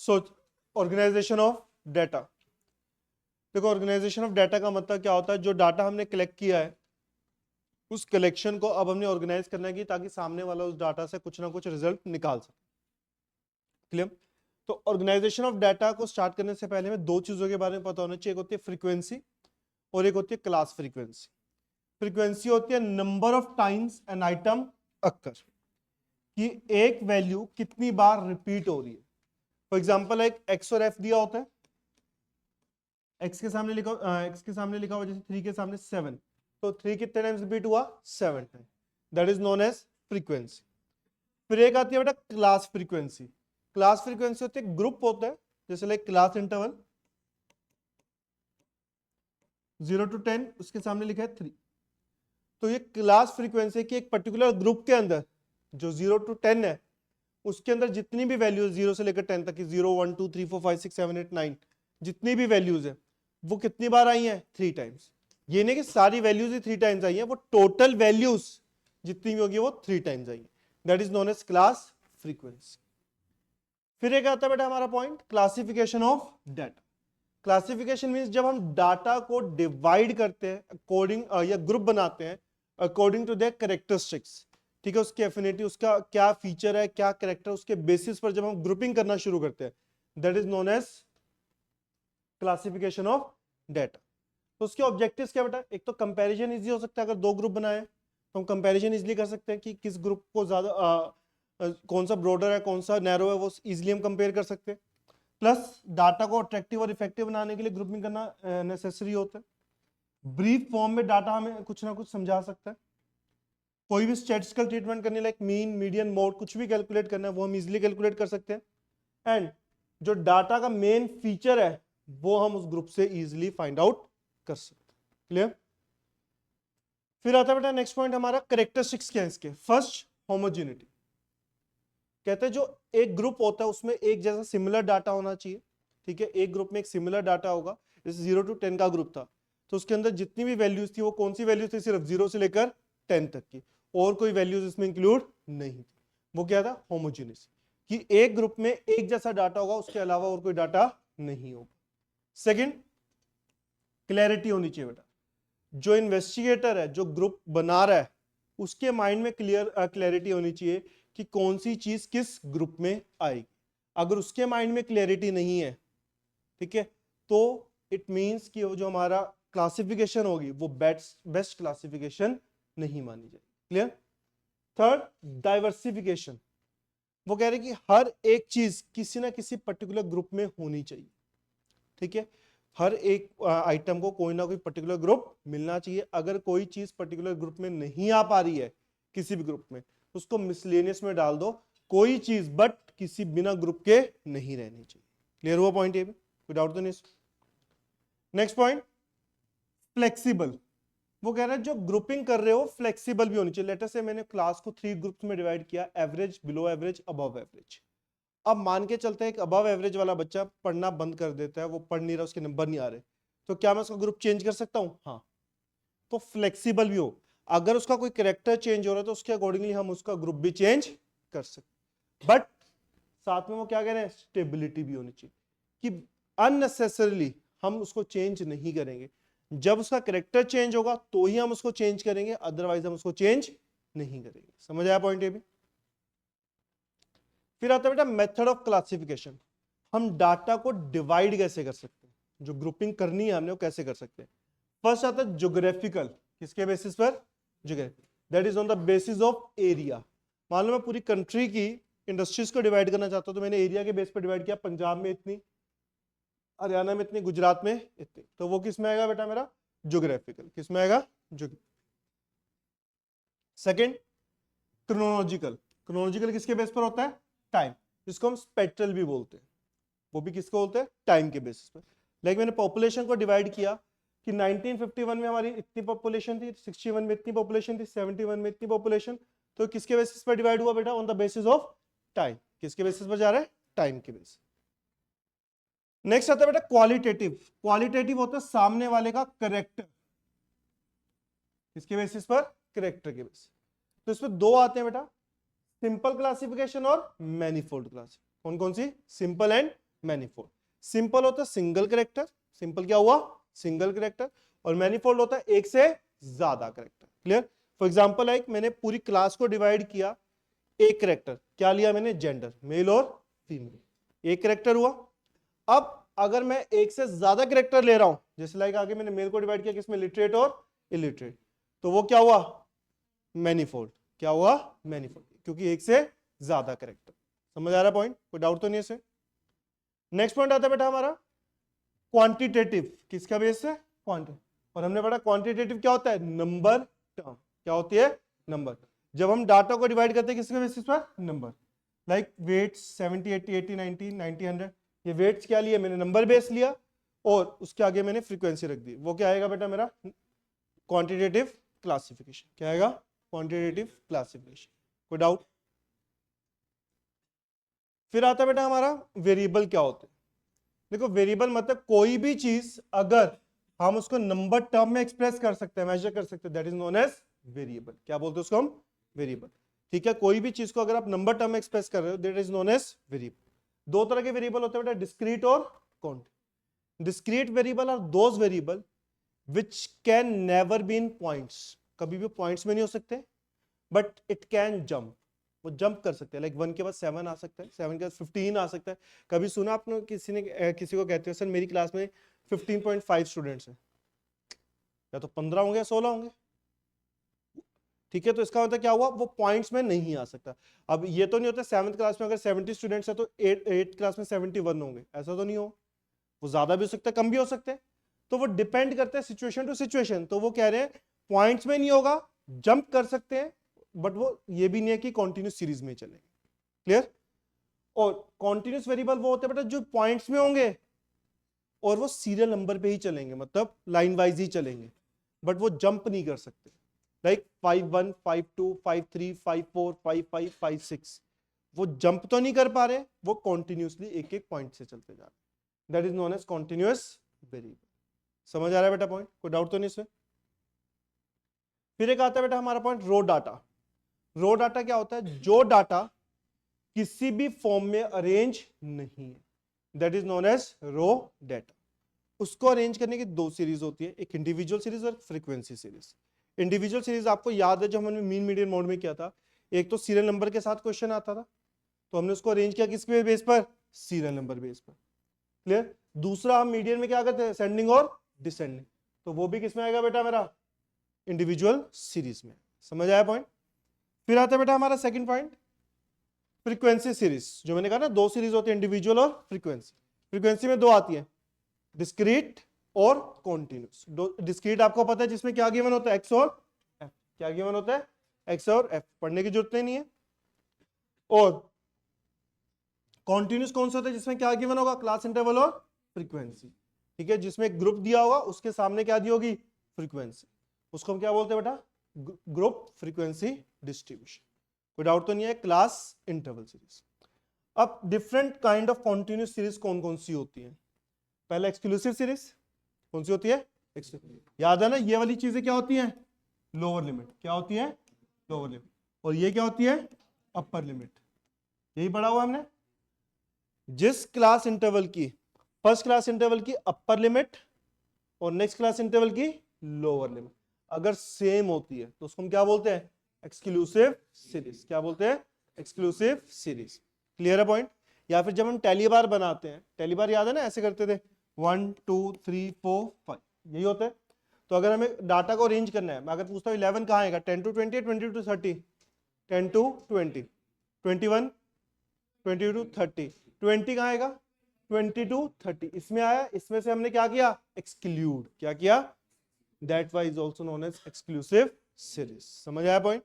So organisation of data, देखो organisation of data का मतलब क्या होता है, जो डाटा हमने कलेक्ट किया है उस कलेक्शन को अब हमने ऑर्गेनाइज करना है ताकि सामने वाला उस डाटा से कुछ ना कुछ रिजल्ट निकाल सके। क्लियर? तो ऑर्गेनाइजेशन ऑफ डाटा को स्टार्ट करने से पहले हमें दो चीजों के बारे में पता होना चाहिए, एक होती है फ्रीक्वेंसी और एक होती है क्लास फ्रीक्वेंसी। फ्रीक्वेंसी होती है number of times an item occur, कि एक वैल्यू कितनी बार रिपीट हो रही है। फॉर एग्जांपल एक एक्स और एफ दिया होता है, एक्स के सामने लिखा हुआ जैसे 3 के सामने 7, तो 3 कितने टाइम्स रिपीट हुआ, 7 time, that is known as frequency. फिर एक आती है बेटा क्लास फ्रीक्वेंसी। क्लास फ्रीक्वेंसी होती है ग्रुप होता है, जैसे लाइक क्लास इंटरवल 0 to 10, उसके सामने लिखा है 3, तो ये क्लास फ्रीक्वेंसी की एक पर्टिकुलर ग्रुप के अंदर जो 0 to 10 है उसके अंदर जितनी भी वैल्यूज 0 से लेकर 10 तक की 0 1 2 3 4 5 6 7 8 9 जितनी भी वैल्यूज है वो कितनी बार आई है, 3 टाइम्स। ये नहीं कि सारी वैल्यूज ही 3 टाइम्स आई है, वो टोटल वैल्यूज जितनी भी होगी वो 3 टाइम्स आई है, that is known as class frequency. फिर एक आता है बेटा हमारा point classification of data. Classification means जब हम डाटा को डिवाइड करते हैं अकॉर्डिंग या ग्रुप बनाते हैं अकॉर्डिंग टू देयर कैरेक्टरिस्टिक्स, ठीक है, उसकी एफिनिटी, उसका क्या फीचर है, क्या कैरेक्टर, उसके बेसिस पर जब हम ग्रुपिंग करना शुरू करते हैं that is known as classification of data. तो उसके ऑब्जेक्टिव्स क्या बेटा, एक तो कंपैरिजन इजी हो सकता है, अगर दो ग्रुप बनाए तो हम कंपैरिजन इजीली कर सकते हैं कि किस ग्रुप को ज्यादा कौन सा ब्रॉडर है कौन सा नैरो है, वो इजीली हम कंपेयर कर सकते हैं। प्लस डाटा को अट्रैक्टिव और इफेक्टिव बनाने के लिए ग्रुपिंग करना नेसेसरी होता है। ब्रीफ फॉर्म में डाटा हमें कुछ ना कुछ समझा सकता है। कोई भी स्टैटिस्टिकल ट्रीटमेंट करने लाइक मीन मीडियन मोड कुछ भी कैलकुलेट करना है वो हम इजीली कैलकुलेट कर सकते हैं। एंड जो डाटा का मेन फीचर है वो हम उस ग्रुप से इजीली फाइंड आउट कर सकते हैं। क्लियर? फिर आता है बेटा नेक्स्ट पॉइंट हमारा कैरेक्टरिस्टिक्स क्या है इसके। फर्स्ट होमोजेनिटी, कहते हैं जो एक ग्रुप होता है उसमें एक जैसा सिमिलर डाटा होना चाहिए, ठीक है, एक ग्रुप में एक सिमिलर डाटा होगा। जैसे 0 to 10 का ग्रुप था तो उसके अंदर जितनी भी वैल्यूज थी वो कौन सी वैल्यूज थी, सिर्फ 0 से लेकर 10 तक की, और कोई वैल्यूज इसमें इंक्लूड नहीं थी। वो क्या था, होमोजेनियस, कि एक ग्रुप में एक जैसा डाटा होगा उसके अलावा और कोई डाटा नहीं होगा। सेकंड, क्लैरिटी होनी चाहिए बेटा, जो इन्वेस्टिगेटर है जो ग्रुप बना रहा है उसके माइंड में क्लैरिटी होनी चाहिए कि कौन सी चीज किस ग्रुप में आएगी। अगर उसके माइंड में क्लैरिटी नहीं है, ठीक है, तो इट मींस कि वो जो हमारा क्लासिफिकेशन होगी वो बेस्ट क्लासिफिकेशन नहीं मानी जाएगी। क्लियर? थर्ड, डाइवर्सिफिकेशन, वो कह रहे कि हर एक चीज किसी ना किसी पर्टिकुलर ग्रुप में होनी चाहिए, ठीक है, हर एक आइटम को कोई ना कोई पर्टिकुलर ग्रुप मिलना चाहिए। अगर कोई चीज पर्टिकुलर ग्रुप में नहीं आ पा रही है किसी भी ग्रुप में उसको मिसलेनियस में डाल दो, कोई चीज बट किसी बिना ग्रुप के नहीं रहनी चाहिए। क्लियर हुआ पॉइंट ये भी, कोई डाउट तो नहीं? नेक्स्ट पॉइंट, फ्लेक्सिबल, वो कह रहे हैं जो ग्रुपिंग कर रहे हो फ्लेक्सिबल भी होनी चाहिए। लेटर से मैंने क्लास को 3 ग्रुप्स में डिवाइड किया, average, below average, above average. अब मान के चलते हैं कि अबव एवरेज वाला बच्चा पढ़ना बंद कर देता है, वो पढ़ नहीं रहा, उसके नंबर नहीं आ रहे, तो क्या मैं उसका ग्रुप चेंज कर सकता हूं? हाँ, तो फ्लेक्सिबल भी हो, अगर उसका कोई कैरेक्टर चेंज हो रहा है तो उसके अकॉर्डिंगली हम उसका ग्रुप भी चेंज कर सकते। बट साथ में वो क्या कह रहे हैं, स्टेबिलिटी भी होनी चाहिए, कि अननेसेसरली हम उसको चेंज नहीं करेंगे, जब उसका कैरेक्टर चेंज होगा तो ही हम उसको चेंज करेंगे, अदरवाइज हम उसको चेंज नहीं करेंगे। समझ आया पॉइंट ये भी? फिर आता है बेटा मेथड ऑफ क्लासिफिकेशन, हम डाटा को डिवाइड कैसे कर सकते हैं, जो ग्रुपिंग करनी है हमने वो कैसे कर सकते हैं। फर्स्ट आता है ज्योग्राफिकल, किसके बेसिस पर, geography, that is on the basis of area. मान लो मैं पूरी कंट्री की इंडस्ट्रीज को डिवाइड करना चाहता हूं तो मैंने एरिया के बेस पर डिवाइड किया, पंजाब में इतनी, हरियाणा में इतनी, गुजरात में इतनी, तो वो किस में आएगा बेटा मेरा, ज्योग्राफिकल, किस में आएगा, सेकंड, क्रोनोलॉजिकल, क्रोनोलॉजिकल किसके बेस पर होता है, टाइम, जिसको हम स्पेक्ट्रल भी बोलते हैं, वो भी किसको बोलते हैं, टाइम के बेसिस पर। लाइक मैंने पॉपुलेशन को डिवाइड किया कि 1951 में हमारी इतनी पॉपुलेशन थी, 61 में इतनी पॉपुलेशन थी, 71 में इतनी पॉपुलेशन, तो किसके बेसिस पर डिवाइड हुआ बेटा, on the basis of time. किसके बेसिस पर जा रहा है, टाइम के बेसिस। नेक्स्ट आता है बेटा क्वालिटेटिव, क्वालिटेटिव होता है सामने वाले का करेक्टर, किसके बेसिस पर, करेक्टर के बेसिस। तो इसमें दो आते हैं बेटा, सिंपल क्लासिफिकेशन और मैनीफोल्ड क्लास। कौन कौन सी, सिंपल एंड मैनिफोल्ड। सिंपल होता है सिंगल कैरेक्टर, सिंपल क्या हुआ, सिंगल कैरेक्टर, और मैनिफोल्ड होता है एक से ज्यादा character. Clear? For example like मैंने पूरी क्लास को डिवाइड किया, एक कैरेक्टर क्या लिया मैंने, जेंडर, मेल और फीमेल, एक कैरेक्टर हुआ। अब अगर मैं एक से ज्यादा कैरेक्टर ले रहा हूं, जैसे लाइक आगे मैंने मेल को डिवाइड किया किसमें, लिटरेट और इलिटरेट, तो वो क्या हुआ, मैनिफोल्ड। क्या हुआ, मैनिफोल्ड, क्योंकि एक से ज्यादा कैरेक्टर। समझ आ रहा पॉइंट, कोई डाउट तो नहीं है इसमें? नेक्स्ट पॉइंट आता है बेटा हमारा क्वांटिटेटिव, किसका बेस है, क्वांटिटी। और हमने पढ़ा क्वांटिटेटिव क्या होता है, नंबर टर्म। क्या होती है, नंबर। जब हम डाटा को डिवाइड करते हैं किसके बेसिस पर, नंबर। लाइक वेट्स 70 80 80 90 90 100, ये वेट्स क्या लिए मैंने, नंबर बेस लिया, और उसके आगे मैंने फ्रीक्वेंसी रख दी। वो क्या आएगा बेटा मेरा, क्वांटिटेटिव क्लासिफिकेशन। क्या आएगा, क्वांटिटेटिव क्लासिफिकेशन। कोई डाउट? फिर आता है बेटा हमारा वेरिएबल क्या होते हैं। देखो वेरिएबल मतलब कोई भी चीज अगर हम उसको नंबर टर्म में एक्सप्रेस कर सकते हैं, मेजर कर सकते हैं, that is known as variable. क्या बोलते हैं उसको हम, वेरिएबल। ठीक है, कोई भी चीज को अगर आप नंबर टर्म में एक्सप्रेस कर रहे हो, that is known as variable. दो तरह के वेरिएबल होते हैं बेटा, डिस्क्रीट और count. Discrete variable are those variable which can never be in points, कभी भी पॉइंट्स में नहीं हो सकते, बट इट कैन जंप, वो जंप कर सकते हैं। लाइक 1 के बाद 7 आ सकता है, 7 के बाद 15 आ सकता है। कभी सुना आपने किसी ने किसी को कहते हो सर मेरी क्लास में 15.5 स्टूडेंट्स हैं, या तो 15 होंगे या 16 होंगे। ठीक है, तो इसका मतलब क्या हुआ, वो पॉइंट्स में नहीं आ सकता। अब ये तो नहीं होता 7th क्लास में अगर 70 स्टूडेंट्स है तो 8th क्लास में 71 होंगे, ऐसा तो नहीं हो। वो ज्यादा भी हो सकता है, कम भी हो सकते हैं। तो वो डिपेंड करता है सिचुएशन टू सिचुएशन। तो वो कह रहे हैं पॉइंट्स में नहीं होगा, जंप कर सकते हैं, बट वो ये भी नहीं है कि कॉन्टिन्यूस सीरीज में चलेंगे। क्लियर? और कॉन्टिन्यूस वेरिएबल वो होते हैं बेटा जो पॉइंट्स में होंगे और वो सीरियल नंबर पे ही चलेंगे, मतलब लाइन वाइज ही चलेंगे, बट वो जंप नहीं कर सकते। लाइक 51 52 53 54 55 56, वो जंप तो नहीं कर पा रहे, वो कॉन्टिन्यूसली एक एक पॉइंट से चलते जा रहे। That is known as continuous variable. समझ आ रहा है बेटा पॉइंट, कोई डाउट तो नहीं इसमें? फिर एक आता है बेटा हमारा पॉइंट रो डाटा। रो डाटा क्या होता है, जो डाटा किसी भी फॉर्म में अरेंज नहीं है, that is known as raw data. उसको अरेंज करने की दो सीरीज होती है, एक इंडिविजुअल सीरीज और फ्रीक्वेंसी सीरीज। इंडिविजुअल सीरीज आपको याद है जो हमने मीन मीडियन मोड में किया था, एक तो सीरियल नंबर के साथ क्वेश्चन आता था, तो हमने उसको अरेंज किया किसके बेस पर, सीरियल नंबर बेस पर। क्लियर? दूसरा हम मीडियन में क्या करते हैं, सेंडिंग और डिसेंडिंग, तो वो भी किसमें आएगा बेटा मेरा, इंडिविजुअल सीरीज में। समझ आया पॉइंट? फिर आता है बेटा हमारा सेकंड पॉइंट, फ्रीक्वेंसी सीरीज। जो मैंने कहा ना दो सीरीज होती है, इंडिविजुअल और फ्रीक्वेंसी। फ्रीक्वेंसी में दो आती है, डिस्क्रीट और कॉन्टिन्यूस। डिस्क्रीट आपको पता है जिसमें क्या गिवन होता है, एक्स और एफ। क्या गिवन होता है, एक्स और एफ, पढ़ने की जरूरत नहीं है। और कॉन्टिन्यूस कौन सा होता है, जिसमें क्या गिवन होगा, क्लास इंटरवल और फ्रीक्वेंसी। ठीक है, जिसमें एक ग्रुप दिया होगा उसके सामने क्या दी होगी, फ्रीक्वेंसी। उसको हम क्या बोलते हैं बेटा, ग्रुप फ्रीक्वेंसी डिस्ट्रीब्यूशन। कोई डाउट तो नहीं है, क्लास इंटरवल सीरीज। अब different kind of continuous series कौन कौन सी होती है। पहले एक्सक्लूसिव सीरीज कौन सी होती है, याद है ना, ये वाली चीजें क्या होती हैं, लोअर लिमिट। क्या होती है, लोअर लिमिट। और ये क्या होती है, अपर लिमिट। यही पढ़ा हुआ हमने। जिस क्लास इंटरवल की, फर्स्ट क्लास इंटरवल की अपर लिमिट और नेक्स्ट क्लास इंटरवल की लोअर लिमिट अगर सेम होती है तो उसको हम क्या बोलते हैं, एक्सक्लूसिव सीरीज। क्या बोलते हैं, एक्सक्लूसिव सीरीज। क्लियर है पॉइंट? या फिर जब हम टेली बार बनाते हैं, टेली बार याद है ना, ऐसे करते थे 1 2 3 4 5, यही होता है। तो अगर हमें डाटा को अरेंज करना है, मैं अगर पूछता हूँ 11 कहाँ आएगा, 10 to 20 20 to 30, 10 to 20, 21 20 to 30, 20 कहाँ आएगा, 20 to 30, इसमें आया, इसमें से हमने क्या किया, एक्सक्लूड। क्या किया, that why is also known as exclusive series. समझ आया पॉइंट?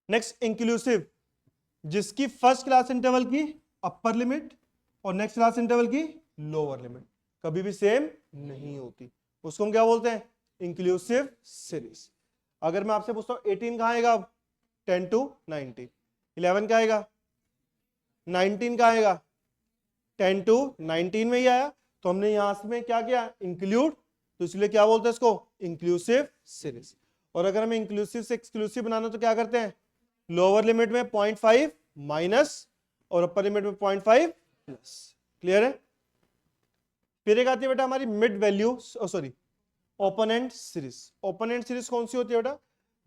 नेक्स्ट इंक्लूसिव, जिसकी फर्स्ट क्लास इंटरवल की अपर लिमिट और नेक्स्ट क्लास इंटरवल की लोअर लिमिट कभी भी सेम नहीं होती, उसको हम क्या बोलते हैं, इंक्लूसिव सीरीज। अगर मैं आपसे पूछता हूं 18 कहां आएगा, 10 to 90, 11 का आएगा, 19 का आएगा, 10 to 19 में ही आया, तो हमने यहां में क्या किया, इंक्लूड, तो इसलिए क्या बोलते हैं इसको, इंक्लूसिव सीरीज। और अगर हमें इंक्लूसिव से एक्सक्लूसिव बनाना तो क्या करते हैं, लोअर लिमिट में 0.5 माइनस और अपर लिमिट में 0.5 प्लस। क्लियर है? फिर एक आती है बेटा हमारी mid value, sorry opponent series. Opponent series कौन सी होती है बेटा?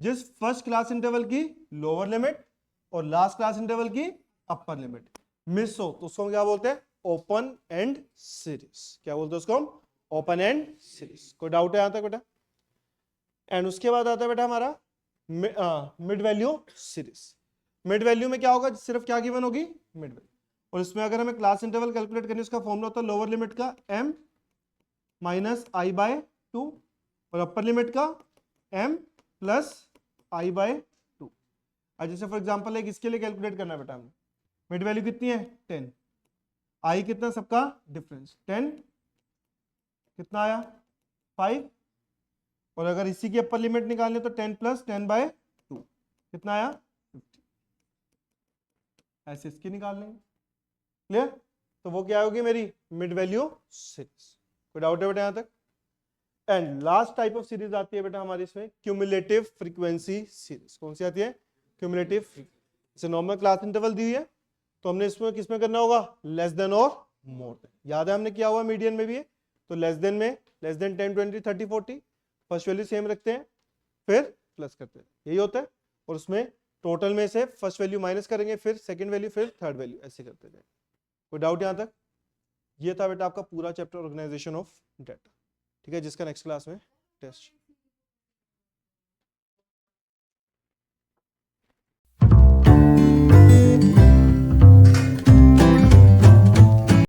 जिस फर्स्ट क्लास इंटरवल की लोअर लिमिट और लास्ट क्लास इंटरवल की अपर लिमिट मिस हो तो उसको हम क्या बोलते हैं? Open and series. क्या बोलते हैं उसको हम? Open and series. कोई डाउट है यहां तक बेटा? एंड उसके बाद आता है बेटा हमारा mid value series. Mid value में क्या होगा? सिर्फ क्या गिवन होगी? Mid value. और इसमें अगर हमें क्लास इंटरवल कैलकुलेट करनी, उसका फॉर्मूला होता है लोअर लिमिट का m माइनस आई बाय 2 और अपर लिमिट का m प्लस आई बाय 2। आज जैसे फॉर एग्जांपल एक इसके लिए कैलकुलेट करना है बेटा हमें, मिड वैल्यू कितनी है? 10। आई कितना सबका डिफरेंस 10, कितना आया? 5। और अगर इसी की अपर लिमिट निकालनी तो 10 प्लस 10 बाय 2 कितना आया? 50। ऐसे इसकी निकाल लेंगे। क्लियर? तो वो क्या होगी मेरी मिड वैल्यू सीरीज। कोई डाउट है बेटा यहां तक? And last type of series आती है बेटा हमारी इसमें क्यूमुलेटिव फ्रीक्वेंसी सीरीज। कौन सी आती है? क्यूमुलेटिव। जैसे नॉर्मल क्लास इंटरवल दी है तो हमने इसमें किसमें करना होगा? लेस देन और मोर देन। याद है हमने किया हुआ मीडियन में भी है, तो लेस देन में less than 10 20 30 40 first value same रखते हैं फिर प्लस करते हैं, यही होता है। और उसमें टोटल में से फर्स्ट वैल्यू माइनस करेंगे फिर सेकंड वैल्यू फिर थर्ड वैल्यू, ऐसे करते जाएंगे। कोई डाउट यहां तक? ये था बेटा आपका पूरा चैप्टर ऑर्गेनाइजेशन ऑफ डाटा। ठीक है, जिसका नेक्स्ट क्लास में टेस्ट